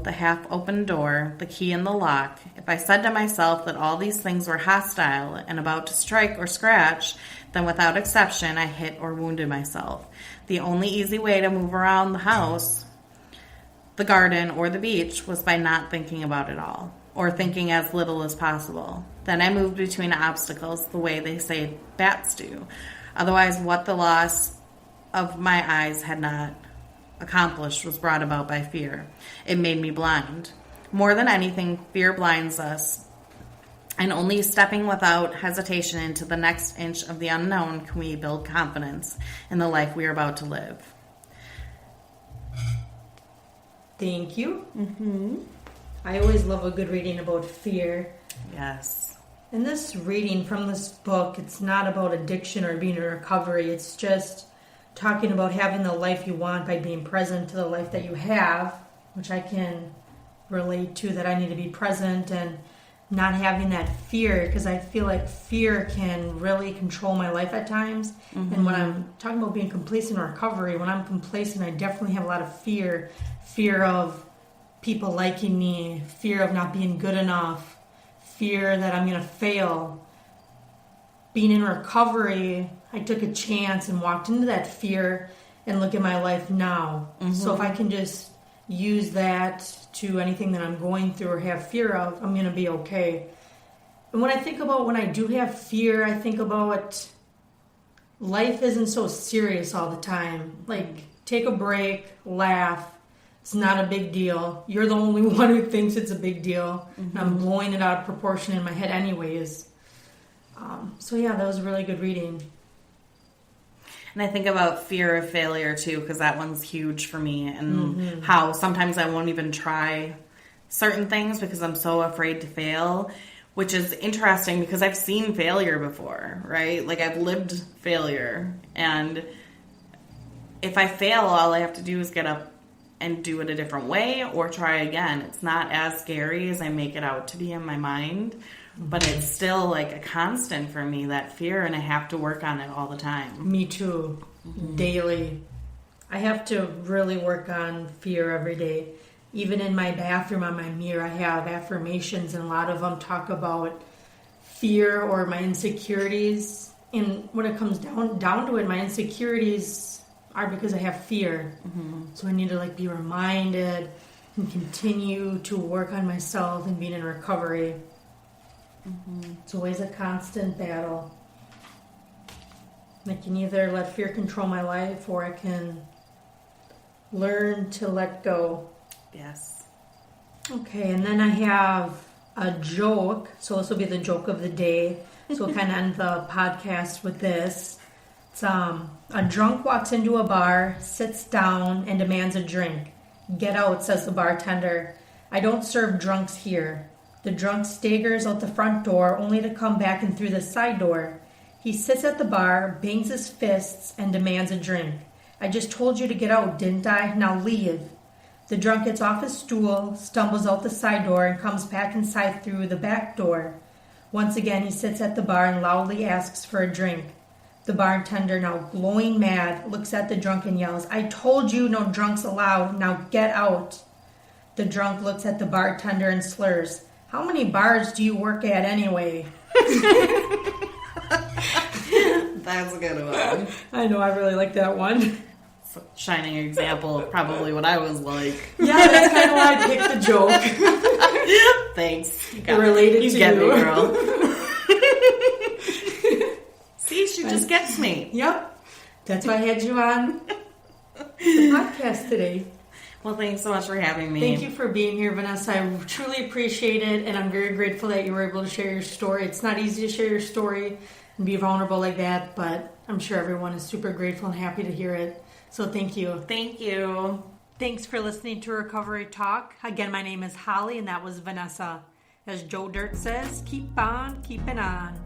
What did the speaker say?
the half-open door, the key in the lock, if I said to myself that all these things were hostile and about to strike or scratch, then without exception I hit or wounded myself. The only easy way to move around the house, the garden, or the beach was by not thinking about it all, or thinking as little as possible. Then I moved between obstacles the way they say bats do. Otherwise, what the loss of my eyes had not accomplished was brought about by fear. It made me blind. More than anything, fear blinds us, and only stepping without hesitation into the next inch of the unknown can we build confidence in the life we are about to live. Thank you. I always love a good reading about fear. Yes. And this reading from this book, it's not about addiction or being in recovery. It's just talking about having the life you want by being present to the life that you have, which I can relate to, that I need to be present and not having that fear, because I feel like fear can really control my life at times. And when I'm talking about being complacent in recovery, when I'm complacent, I definitely have a lot of fear of people liking me, fear of not being good enough, fear that I'm going to fail. Being in recovery, I took a chance and walked into that fear and look at my life now. So if I can just use that to anything that I'm going through or have fear of, I'm going to be okay. And when I think about when I do have fear, I think about life isn't so serious all the time. Like, take a break, laugh. It's not a big deal. You're the only one who thinks it's a big deal. And I'm blowing it out of proportion in my head anyways. So yeah, that was a really good reading. And I think about fear of failure too, because that one's huge for me, and how sometimes I won't even try certain things because I'm so afraid to fail, which is interesting because I've seen failure before, right? Like, I've lived failure, and if I fail, all I have to do is get up and do it a different way or try again. It's not as scary as I make it out to be in my mind. But it's still like a constant for me, that fear, and I have to work on it all the time. Me too. Daily. I have to really work on fear every day. Even in my bathroom on my mirror, I have affirmations, and a lot of them talk about fear or my insecurities. And when it comes down to it, my insecurities are because I have fear. So I need to be reminded and continue to work on myself and being in recovery. It's always a constant battle. I can either let fear control my life, or I can learn to let go. Yes. Okay, and then I have a joke. So this will be the joke of the day. So we'll kind of end the podcast with this. It's a drunk walks into a bar, sits down, and demands a drink. "Get out," says the bartender. "I don't serve drunks here." The drunk staggers out the front door, only to come back in through the side door. He sits at the bar, bangs his fists, and demands a drink. "I just told you to get out, didn't I? Now leave." The drunk gets off his stool, stumbles out the side door, and comes back inside through the back door. Once again, he sits at the bar and loudly asks for a drink. The bartender, now glowing mad, looks at the drunk and yells, "I told you no drunks allowed. Now get out." The drunk looks at the bartender and slurs, "How many bars do you work at anyway?" That's a good one. I know, I really like that one. It's a shining example of probably what I was like. Yeah, that's kind of why I picked the joke. Thanks. You Related you to get you. me, girl. See, she just gets me. Yep. That's why I had you on the podcast today. Well, thanks so much for having me. Thank you for being here, Vanessa. I truly appreciate it, and I'm very grateful that you were able to share your story. It's not easy to share your story and be vulnerable like that, but I'm sure everyone is super grateful and happy to hear it. So thank you. Thank you. Thanks for listening to Recovery Talk. Again, my name is Holly, and that was Vanessa. As Joe Dirt says, keep on keeping on.